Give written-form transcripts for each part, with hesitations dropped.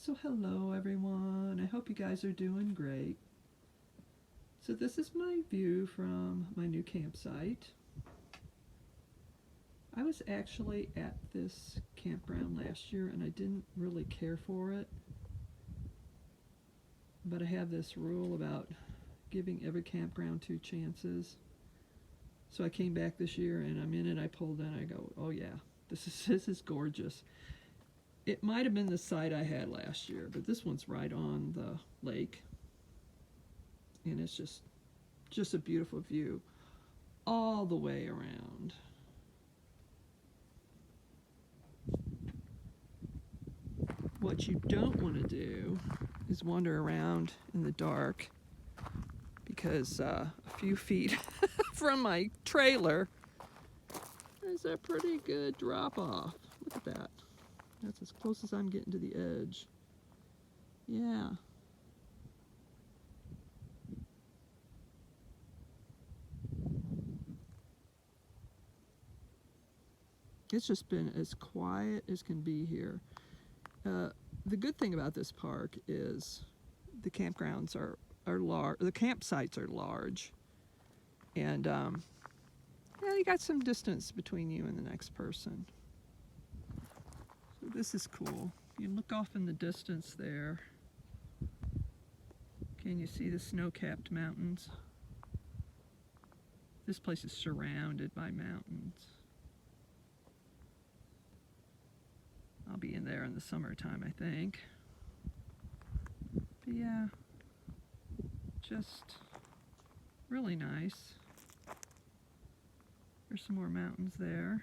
So hello everyone, I hope you guys are doing great. So this is my view from my new campsite. I was actually at this campground last year and I didn't really care for it. But I have this rule about giving every campground 2 chances. So I came back this year and I'm in it, I pulled in, I go, oh yeah, this is gorgeous. It might have been the site I had last year, but this one's right on the lake. And it's just a beautiful view all the way around. What you don't want to do is wander around in the dark, because a few feet from my trailer there's a pretty good drop off. Look at that. That's as close as I'm getting to the edge. Yeah. It's just been as quiet as can be here. The good thing about this park is the campgrounds are large. The campsites are large, and yeah, you got some distance between you and the next person. So this is cool. You look off in the distance there. Can you see the snow-capped mountains? This place is surrounded by mountains. I'll be in there in the summertime, I think. But yeah, just really nice. There's some more mountains there.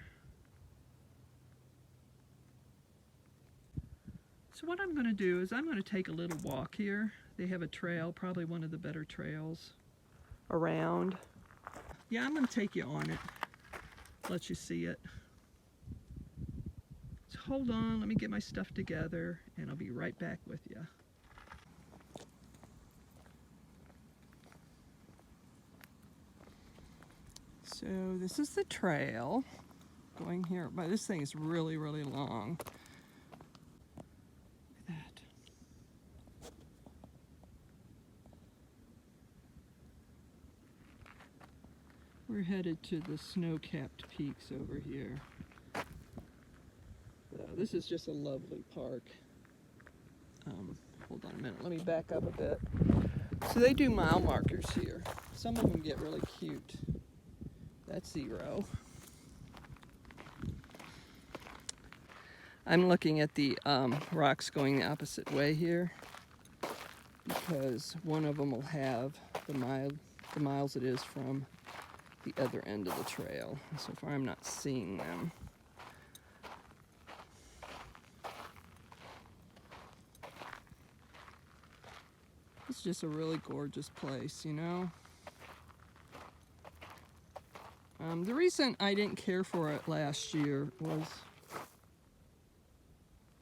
So what I'm going to do is I'm going to take a little walk here. They have a trail, probably one of the better trails around. Yeah, I'm going to take you on it, let you see it. So hold on, let me get my stuff together and I'll be right back with you. So this is the trail going here, but this thing is really, really long. Look at that. We're headed to the snow-capped peaks over here. So this is just a lovely park. Hold on a minute, let me back up a bit. So they do mile markers here. Some of them get really cute. That's 0. I'm looking at the rocks going the opposite way here, because one of them will have the miles it is from the other end of the trail. So far I'm not seeing them. It's just a really gorgeous place, you know? The reason I didn't care for it last year was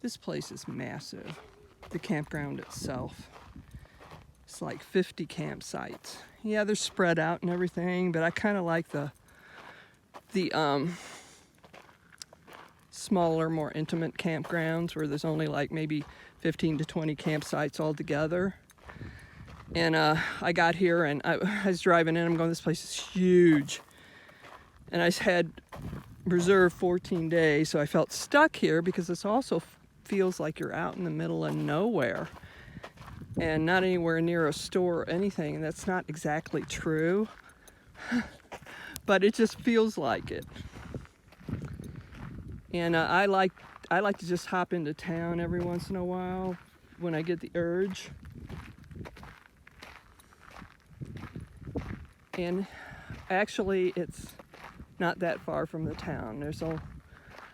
this place is massive. The campground itself. It's like 50 campsites. Yeah, they're spread out and everything, but I kind of like the smaller, more intimate campgrounds where there's only like maybe 15 to 20 campsites all together. And I got here and I was driving in, I'm going, this place is huge. And I had reserved 14 days, so I felt stuck here because this also feels like you're out in the middle of nowhere and not anywhere near a store or anything. And that's not exactly true, but it just feels like it. And I like to just hop into town every once in a while when I get the urge. And actually, it's not that far from the town.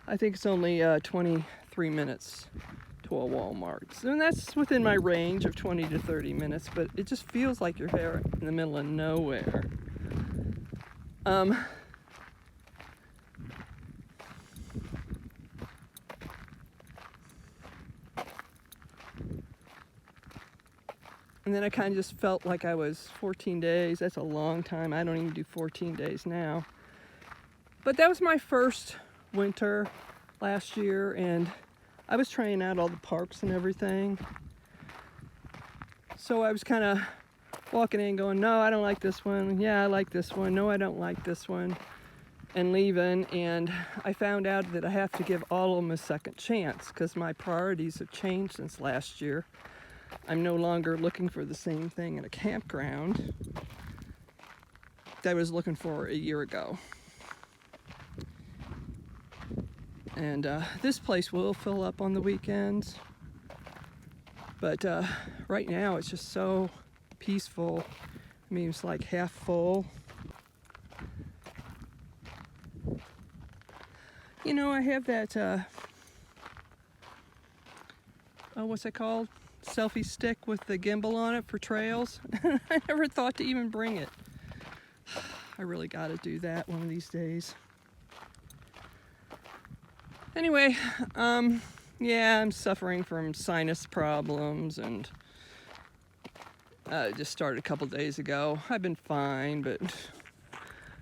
I think it's only 23 minutes to a Walmart. And that's within my range of 20 to 30 minutes, but it just feels like you're here in the middle of nowhere. And then I kind of just felt like I was 14 days. That's a long time. I don't even do 14 days now. But that was my first winter last year, and I was trying out all the parks and everything. So I was kind of walking in going, no, I don't like this one. Yeah, I like this one. No, I don't like this one. And leaving. And I found out that I have to give all of them a second chance because my priorities have changed since last year. I'm no longer looking for the same thing in a campground that I was looking for a year ago. And this place will fill up on the weekends. But right now it's just so peaceful. I mean, it's like half full. You know, I have that, what's it called? Selfie stick with the gimbal on it for trails. I never thought to even bring it. I really got to do that one of these days. Anyway, yeah, I'm suffering from sinus problems and just started a couple days ago. I've been fine, but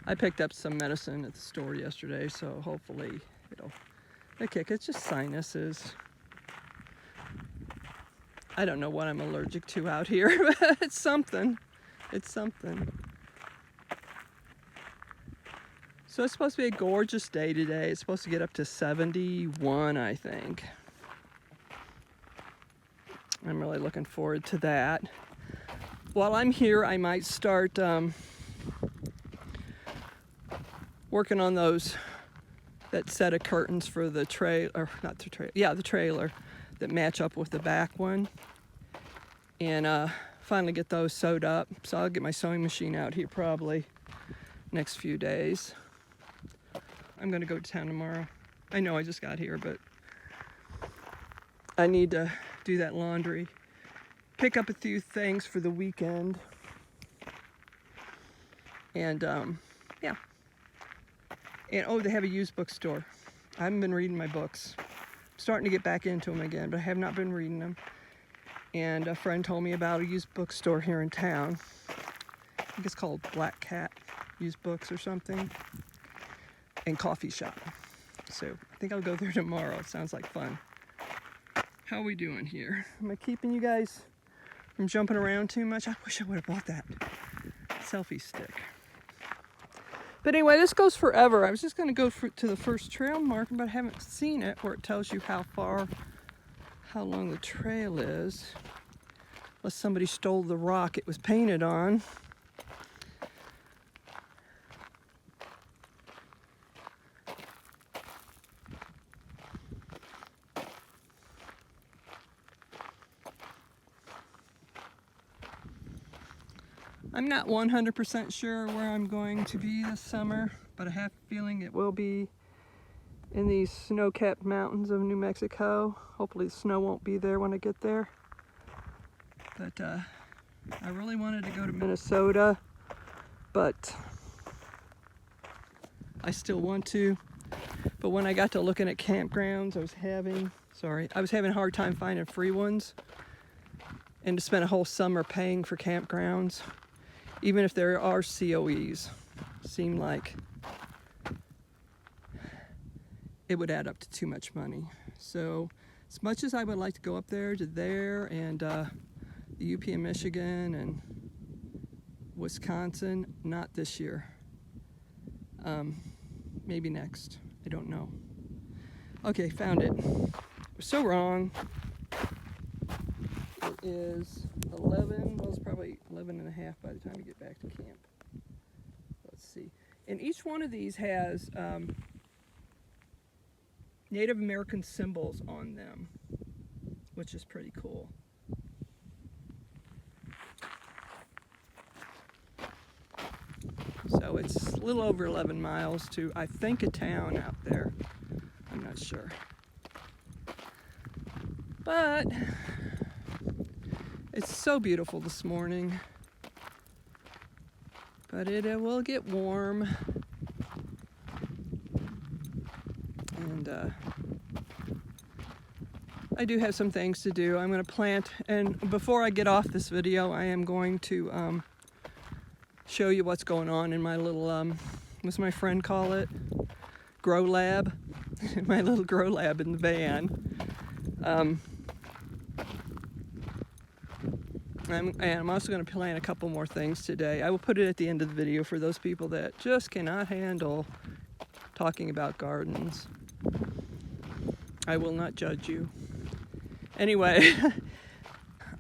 I picked up some medicine at the store yesterday, so hopefully it'll kick. It's just sinuses. I don't know what I'm allergic to out here, but it's something. It's something. So it's supposed to be a gorgeous day today. It's supposed to get up to 71, I think. I'm really looking forward to that. While I'm here, I might start working on that set of curtains for the trailer, not the trailer, yeah, the trailer that match up with the back one. And finally get those sewed up. So I'll get my sewing machine out here probably next few days. I'm gonna go to town tomorrow. I know I just got here, but I need to do that laundry. Pick up a few things for the weekend. And yeah. And oh, they have a used bookstore. I haven't been reading my books. I'm starting to get back into them again, but I have not been reading them. And a friend told me about a used bookstore here in town. I think it's called Black Cat Used Books or something. And coffee shop. So I think I'll go there tomorrow. It sounds like fun. How are we doing here? Am I keeping you guys from jumping around too much? I wish I would have bought that selfie stick. But anyway, this goes forever. I was just going to go to the first trail marker, but I haven't seen it where it tells you how long the trail is. Unless somebody stole the rock it was painted on. I'm not 100% sure where I'm going to be this summer, but I have a feeling it will be in these snow-capped mountains of New Mexico. Hopefully the snow won't be there when I get there. But I really wanted to go to Minnesota, but I still want to. But when I got to looking at campgrounds, I was having a hard time finding free ones. And to spend a whole summer paying for campgrounds, even if there are COEs, seem like it would add up to too much money. So as much as I would like to go up there and the UP in Michigan and Wisconsin, not this year. Maybe next. I don't know. Okay, found it. So wrong. It is 11, well, it's probably 11 and a half by the time you get back to camp. Let's see. And each one of these has Native American symbols on them, which is pretty cool. So it's a little over 11 miles to, I think, a town out there. I'm not sure. But it's so beautiful this morning. But it will get warm. And I do have some things to do. I'm going to plant, and before I get off this video, I am going to show you what's going on in my little, what's my friend call it? Grow lab. My little grow lab in the van. I'm also going to plan a couple more things today. I will put it at the end of the video for those people that just cannot handle talking about gardens. I will not judge you. Anyway,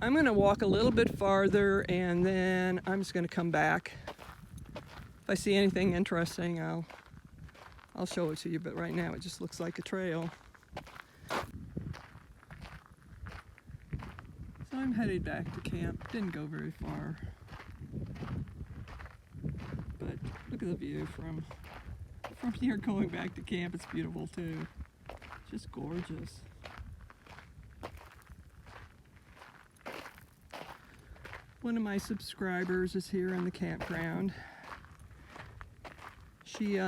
I'm going to walk a little bit farther and then I'm just going to come back. If I see anything interesting, I'll show it to you, but right now it just looks like a trail. So I'm headed back to camp. Didn't go very far. But look at the view from here going back to camp. It's beautiful too. Just gorgeous. One of my subscribers is here in the campground. She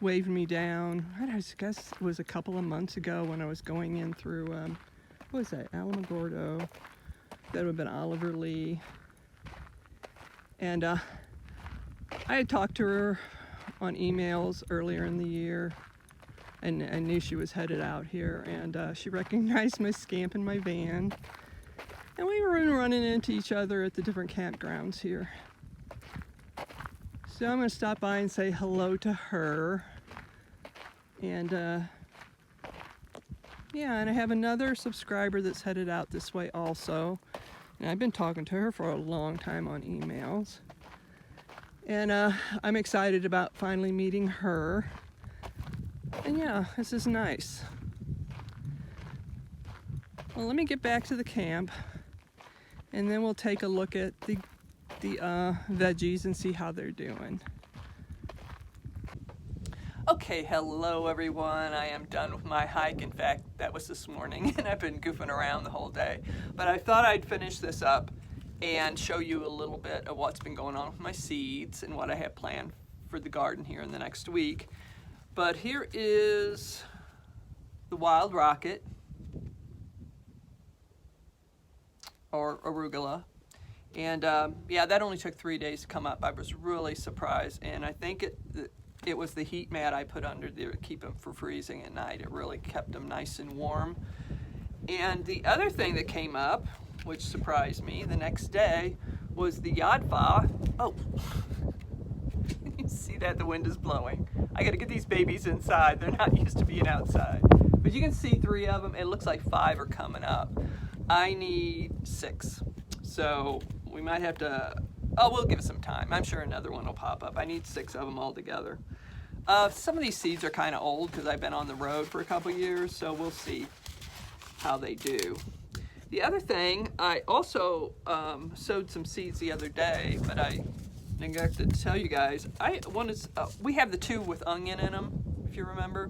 waved me down, I guess it was a couple of months ago when I was going in through, what was that, Alamogordo? That would have been Oliver Lee. And I had talked to her on emails earlier in the year, and I knew she was headed out here, and she recognized my Scamp in my van. And we were running into each other at the different campgrounds here. So I'm going to stop by and say hello to her. And yeah, and I have another subscriber that's headed out this way also. And I've been talking to her for a long time on emails. And I'm excited about finally meeting her. And yeah, this is nice. Well, let me get back to the camp. And then we'll take a look at the veggies and see how they're doing. Okay, hello everyone. I am done with my hike. In fact, that was this morning, and I've been goofing around the whole day. But I thought I'd finish this up and show you a little bit of what's been going on with my seeds and what I have planned for the garden here in the next week. But here is the wild rocket, or arugula. And yeah, that only took 3 days to come up. I was really surprised, and I think it was the heat mat I put under there to keep them from freezing at night. It really kept them nice and warm. And the other thing that came up, which surprised me the next day, was the yadfa. Oh, you see that? The wind is blowing. I gotta get these babies inside. They're not used to being outside. But you can see 3 of them. It looks like 5 are coming up. I need 6. So we might have to, we'll give it some time. I'm sure another one will pop up. I need 6 of them all together. Some of these seeds are kind of old because I've been on the road for a couple years, so we'll see how they do. The other thing, I also sowed some seeds the other day, but I neglected to tell you guys. We have the 2 with onion in them, if you remember.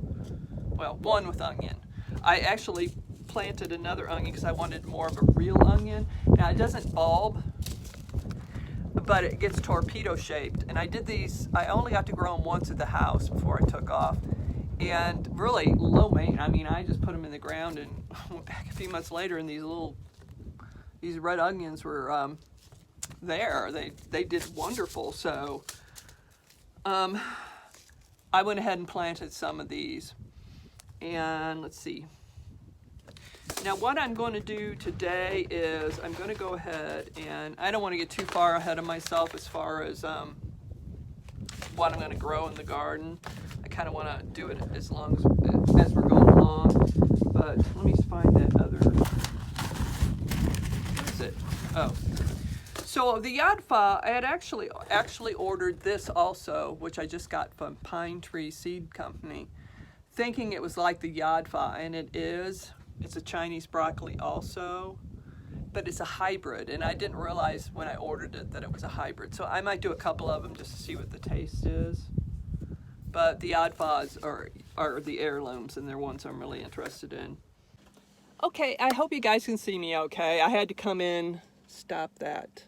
Well, 1 with onion. I actually planted another onion because I wanted more of a real onion. Now it doesn't bulb, but it gets torpedo shaped. And I did these, I only got to grow them once at the house before I took off. And really low maintenance. I mean, I just put them in the ground and went back a few months later and these red onions were there. They did wonderful. So I went ahead and planted some of these. And let's see. Now what I'm going to do today is I'm going to go ahead, and I don't want to get too far ahead of myself as far as what I'm going to grow in the garden. I kind of want to do it as long as we're going along. But let me find that other, what is it? Oh. So the yadfa, I had actually ordered this also, which I just got from Pine Tree Seed Company, thinking it was like the yadfa, and it is. It's a Chinese broccoli also, but it's a hybrid, and I didn't realize when I ordered it that it was a hybrid. So I might do a couple of them just to see what the taste is. But the yadfas are the heirlooms, and they're ones I'm really interested in. Okay, I hope you guys can see me okay. I had to come in, stop that.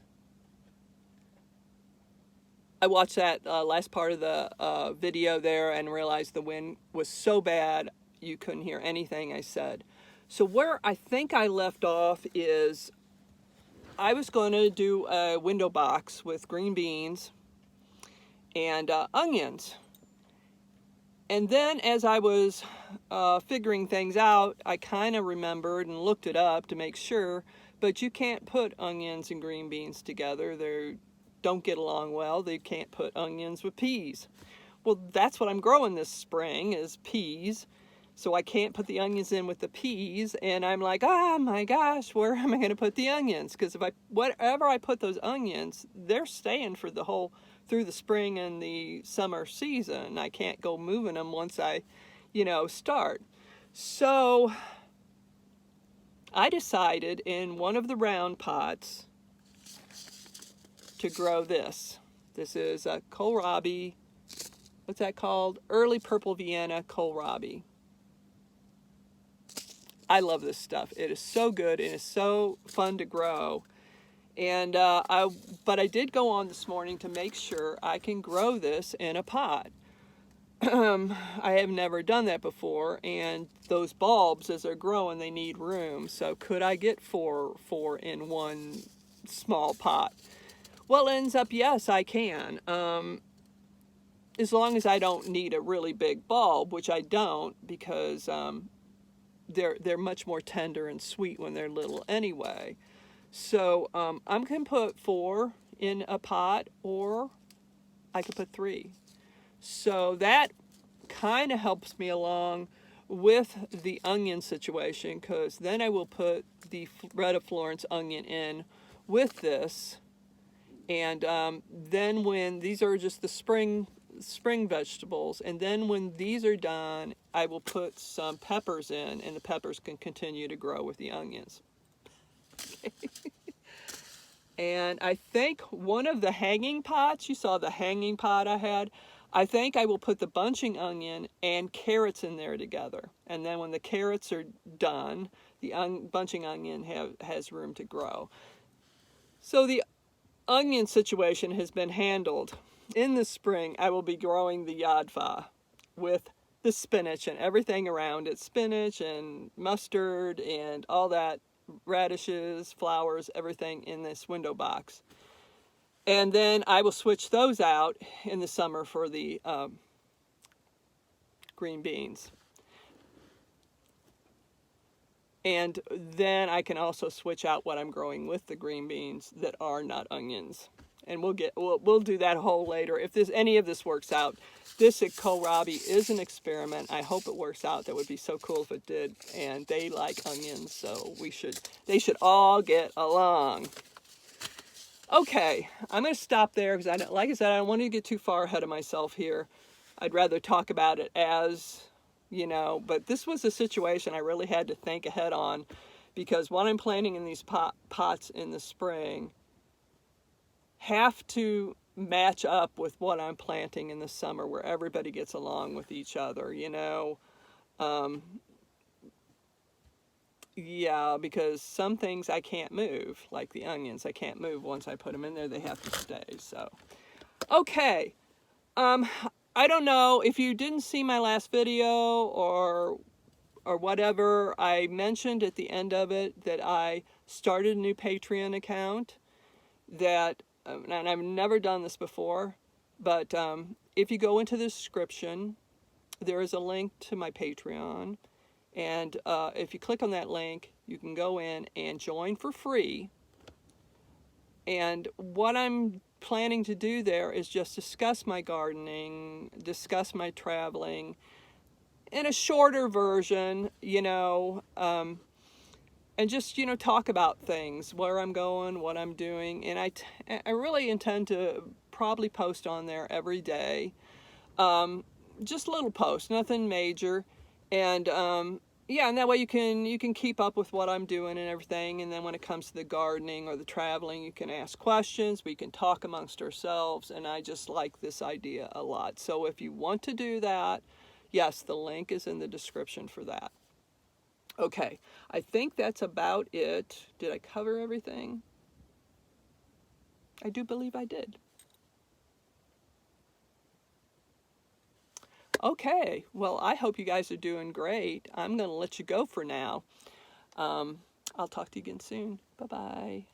I watched that last part of the video there and realized the wind was so bad you couldn't hear anything I said. So where I think I left off is I was going to do a window box with green beans and onions. And then as I was figuring things out, I kind of remembered and looked it up to make sure, but you can't put onions and green beans together. They don't get along well. They can't put onions with peas. Well, that's what I'm growing this spring is peas. So I can't put the onions in with the peas, and I'm like, oh my gosh, where am I going to put the onions? Because whatever I put those onions, they're staying for through the spring and the summer season. I can't go moving them once I, start. So I decided in one of the round pots to grow this. This is a kohlrabi. What's that called? Early Purple Vienna kohlrabi. I love this stuff. It is so good and it's so fun to grow. And but I did go on this morning to make sure I can grow this in a pot. I have never done that before, and those bulbs, as they're growing, they need room. So could I get four in one small pot? Well, it ends up yes, I can. As long as I don't need a really big bulb, which I don't, because they're much more tender and sweet when they're little anyway. So I'm going to put 4 in a pot, or I could put 3. So that kind of helps me along with the onion situation, because then I will put the Red of Florence onion in with this. And then when these are just the spring vegetables, and then when these are done, I will put some peppers in, and the peppers can continue to grow with the onions. And I think one of the hanging pots, you saw the hanging pot I had, I think I will put the bunching onion and carrots in there together. And then when the carrots are done, the bunching onion has room to grow. So the onion situation has been handled. In the spring, I will be growing the yadfa with the spinach and everything around it. Spinach and mustard and all that, radishes, flowers, everything in this window box. And then I will switch those out in the summer for the green beans. And then I can also switch out what I'm growing with the green beans that are not onions. And we'll do that whole later. If any of this works out, this at kohlrabi is an experiment. I hope it works out. That would be so cool if it did. And they like onions, so they should all get along. Okay, I'm going to stop there because, like I said, I don't want to get too far ahead of myself here. I'd rather talk about it as, but this was a situation I really had to think ahead on, because what I'm planting in these pots in the spring have to match up with what I'm planting in the summer, where everybody gets along with each other, Yeah, because some things I can't move, like the onions. I can't move once I put them in there. They have to stay. So, okay. I don't know if you didn't see my last video or whatever. I mentioned at the end of it that I started a new Patreon account. And I've never done this before, but if you go into the description, there is a link to my Patreon. And if you click on that link, you can go in and join for free. And what I'm planning to do there is just discuss my gardening, discuss my traveling in a shorter version, and just, talk about things, where I'm going, what I'm doing. And I really intend to probably post on there every day. Just little posts, nothing major. And yeah, and that way you can keep up with what I'm doing and everything. And then when it comes to the gardening or the traveling, you can ask questions. We can talk amongst ourselves. And I just like this idea a lot. So if you want to do that, yes, the link is in the description for that. Okay, I think that's about it. Did I cover everything? I do believe I did. Okay, well, I hope you guys are doing great. I'm going to let you go for now. I'll talk to you again soon. Bye-bye.